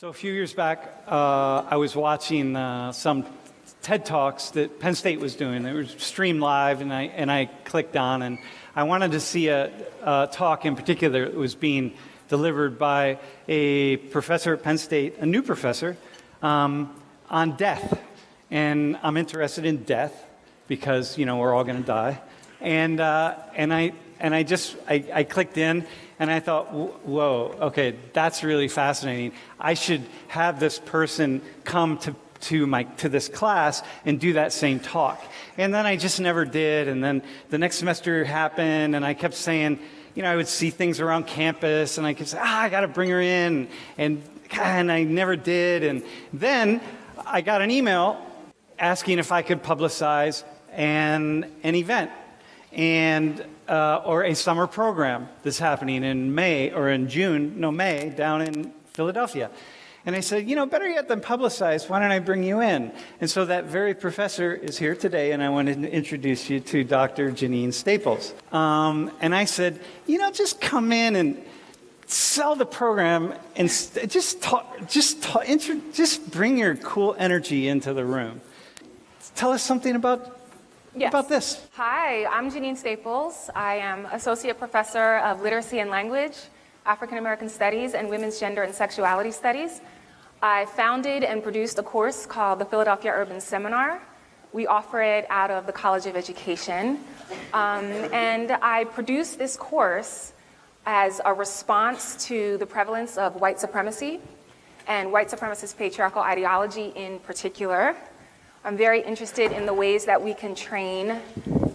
So a few years back, I was watching some TED Talks that Penn State was doing. They were streamed live, and I clicked on, and I wanted to see a talk in particular that was being delivered by a professor at Penn State, a new professor, on death. And I'm interested in death because, you know, we're all going to die. And I clicked in, and I thought, whoa, okay, that's really fascinating. I should have this person come to this class and do that same talk. And then I just never did. And then the next semester happened, and I kept saying, you know, I would see things around campus, and I could say, I got to bring her in, and I never did. And then I got an email asking if I could publicize an event and or a summer program that's happening in May down in Philadelphia. And I said, you know, better yet than publicize, why don't I bring you in? And so that very professor is here today, and I wanted to introduce you to Dr. Janine Staples. And I said, you know, just come in and sell the program and just bring your cool energy into the room. Tell us something about this. Hi, I'm Janine Staples. I am Associate Professor of Literacy and Language, African American Studies, and Women's Gender and Sexuality Studies. I founded and produced a course called the Philadelphia Urban Seminar. We offer it out of the College of Education. And I produced this course as a response to the prevalence of white supremacy and white supremacist patriarchal ideology in particular. I'm very interested in the ways that we can train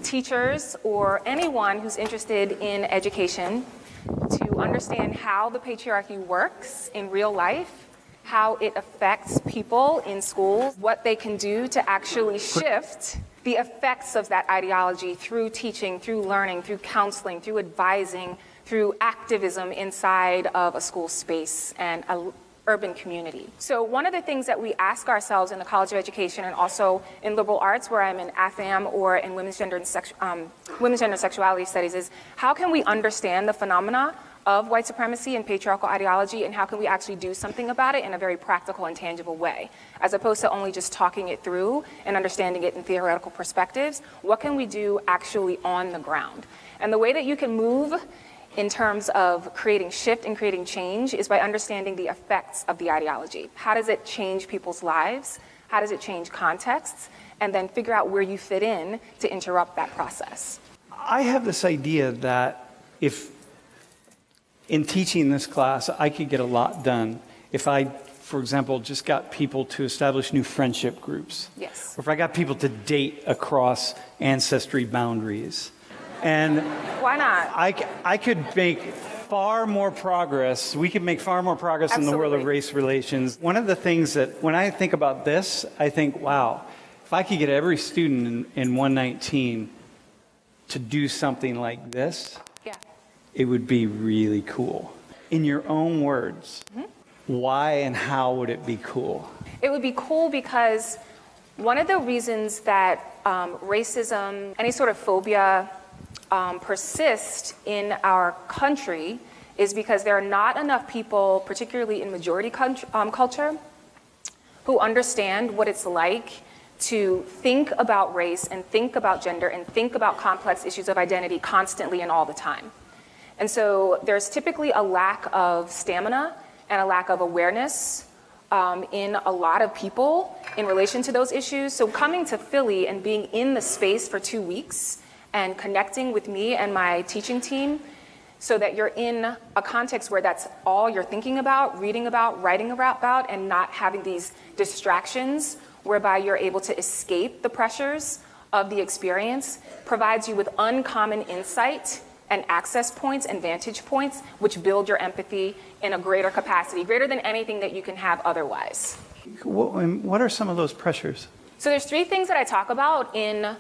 teachers or anyone who's interested in education to understand how the patriarchy works in real life, how it affects people in schools, what they can do to actually shift the effects of that ideology through teaching, through learning, through counseling, through advising, through activism inside of a school space and a urban community. So one of the things that we ask ourselves in the College of Education and also in liberal arts, where I'm in AFAM or in Women's Gender and Sexuality Studies, is how can we understand the phenomena of white supremacy and patriarchal ideology, and how can we actually do something about it in a very practical and tangible way, as opposed to only just talking it through and understanding it in theoretical perspectives. What can we do actually on the ground? And the way that you can move in terms of creating shift and creating change is by understanding the effects of the ideology. How does it change people's lives? How does it change contexts? And then figure out where you fit in to interrupt that process. I have this idea that if in teaching this class, I could get a lot done if I, for example, just got people to establish new friendship groups. Yes. Or if I got people to date across ancestry boundaries. And why not? I could make far more progress. We could make far more progress Absolutely. In the world of race relations. One of the things that, when I think about this, I think, wow, if I could get every student in 119 to do something like this, it would be really cool. In your own words, why and how would it be cool? It would be cool because one of the reasons that racism, any sort of phobia, persist in our country is because there are not enough people, particularly in majority culture, who understand what it's like to think about race and think about gender and think about complex issues of identity constantly and all the time. And so there's typically a lack of stamina and a lack of awareness in a lot of people in relation to those issues. So coming to Philly and being in the space for 2 weeks and connecting with me and my teaching team so that you're in a context where that's all you're thinking about, reading about, writing about, and not having these distractions whereby you're able to escape the pressures of the experience provides you with uncommon insight and access points and vantage points, which build your empathy in a greater capacity, greater than anything that you can have otherwise. What are some of those pressures? So there's 3 things that I talk about in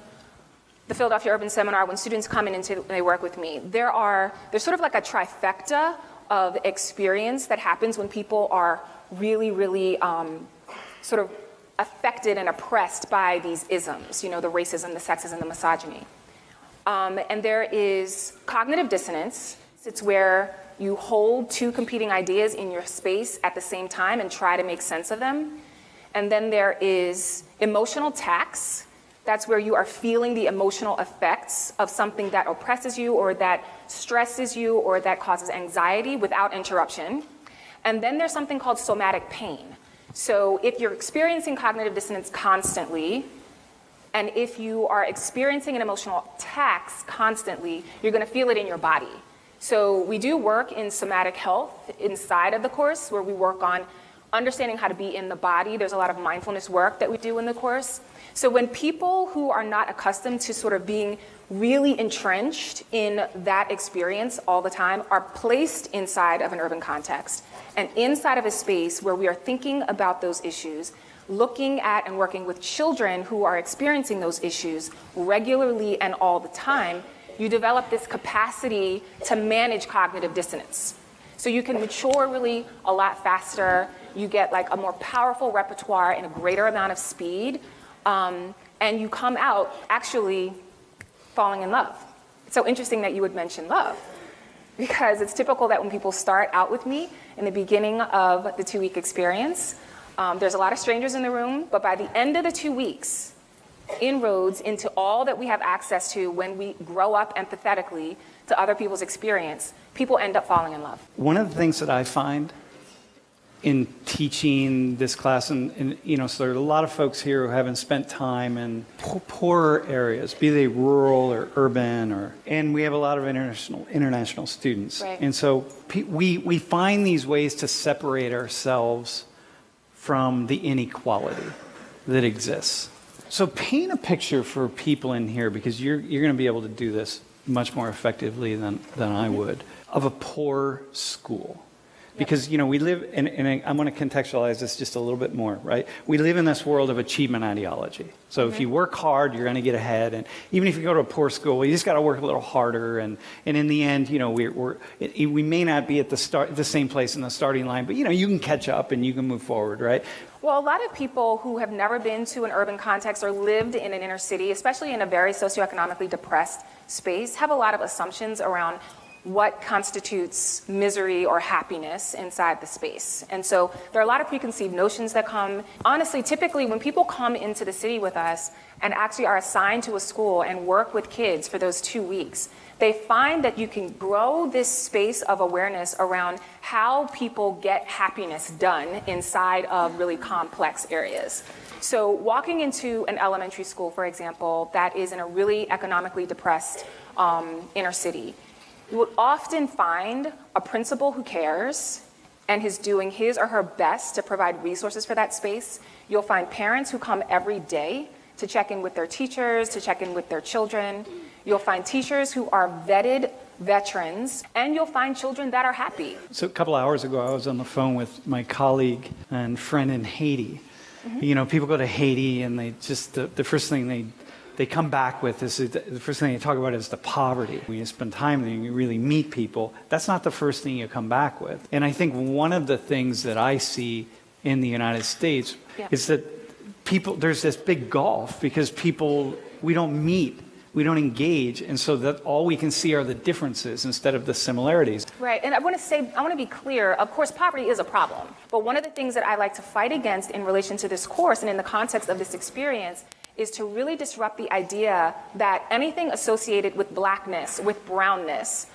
the Philadelphia Urban Seminar when students come in and they work with me. There's sort of like a trifecta of experience that happens when people are really, really sort of affected and oppressed by these isms, you know, the racism, the sexism, the misogyny. And there is cognitive dissonance. It's where you hold two competing ideas in your space at the same time and try to make sense of them. And then there is emotional tax. That's where you are feeling the emotional effects of something that oppresses you or that stresses you or that causes anxiety without interruption. And then there's something called somatic pain. So if you're experiencing cognitive dissonance constantly, and if you are experiencing an emotional tax constantly, you're going to feel it in your body. So we do work in somatic health inside of the course, where we work on understanding how to be in the body. There's a lot of mindfulness work that we do in the course. So when people who are not accustomed to sort of being really entrenched in that experience all the time are placed inside of an urban context and inside of a space where we are thinking about those issues, looking at and working with children who are experiencing those issues regularly and all the time, you develop this capacity to manage cognitive dissonance. So you can mature really a lot faster. You get like a more powerful repertoire and a greater amount of speed. And you come out actually falling in love. It's so interesting that you would mention love, because it's typical that when people start out with me in the beginning of the 2-week experience, there's a lot of strangers in the room, but by the end of the 2 weeks, inroads into all that we have access to when we grow up empathetically to other people's experience, people end up falling in love. One of the things that I find in teaching this class, and so there are a lot of folks here who haven't spent time in poorer areas, be they rural or urban, and we have a lot of international students. Right. And so we find these ways to separate ourselves from the inequality that exists. So paint a picture for people in here, because you're going to be able to do this much more effectively than I would, of a poor school. Because, we live, and I'm going to contextualize this just a little bit more, right? We live in this world of achievement ideology. So if you work hard, you're going to get ahead. And even if you go to a poor school, you just got to work a little harder. And in the end, we may not be at the same place in the starting line, but, you can catch up and you can move forward, right? Well, a lot of people who have never been to an urban context or lived in an inner city, especially in a very socioeconomically depressed space, have a lot of assumptions around what constitutes misery or happiness inside the space. And so there are a lot of preconceived notions that come. Honestly, typically when people come into the city with us and actually are assigned to a school and work with kids for those 2 weeks, they find that you can grow this space of awareness around how people get happiness done inside of really complex areas. So walking into an elementary school, for example, that is in a really economically depressed inner city, you will often find a principal who cares and is doing his or her best to provide resources for that space. You'll find parents who come every day to check in with their teachers, to check in with their children. You'll find teachers who are vetted veterans, and you'll find children that are happy. So a couple hours ago, I was on the phone with my colleague and friend in Haiti. Mm-hmm. People go to Haiti and they just, the first thing they come back with is the first thing they talk about is the poverty. When you spend time there and you really meet people, that's not the first thing you come back with. And I think one of the things that I see in the United States is that there's this big gulf, because we don't meet, we don't engage, and so that all we can see are the differences instead of the similarities. Right, and I want to be clear, of course poverty is a problem, but one of the things that I like to fight against in relation to this course and in the context of this experience is to really disrupt the idea that anything associated with blackness, with brownness,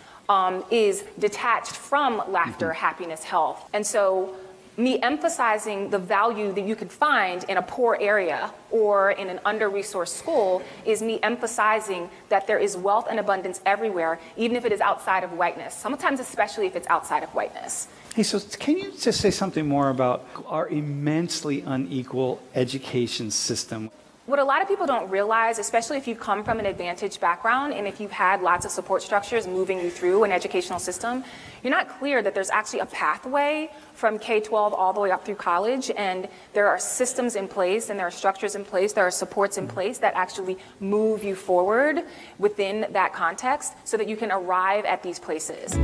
is detached from laughter, happiness, health. And so me emphasizing the value that you could find in a poor area or in an under-resourced school is me emphasizing that there is wealth and abundance everywhere, even if it is outside of whiteness, sometimes especially if it's outside of whiteness. Hey, so can you just say something more about our immensely unequal education system? What a lot of people don't realize, especially if you come from an advantaged background and if you've had lots of support structures moving you through an educational system, you're not clear that there's actually a pathway from K-12 all the way up through college, and there are systems in place and there are structures in place, there are supports in place that actually move you forward within that context so that you can arrive at these places.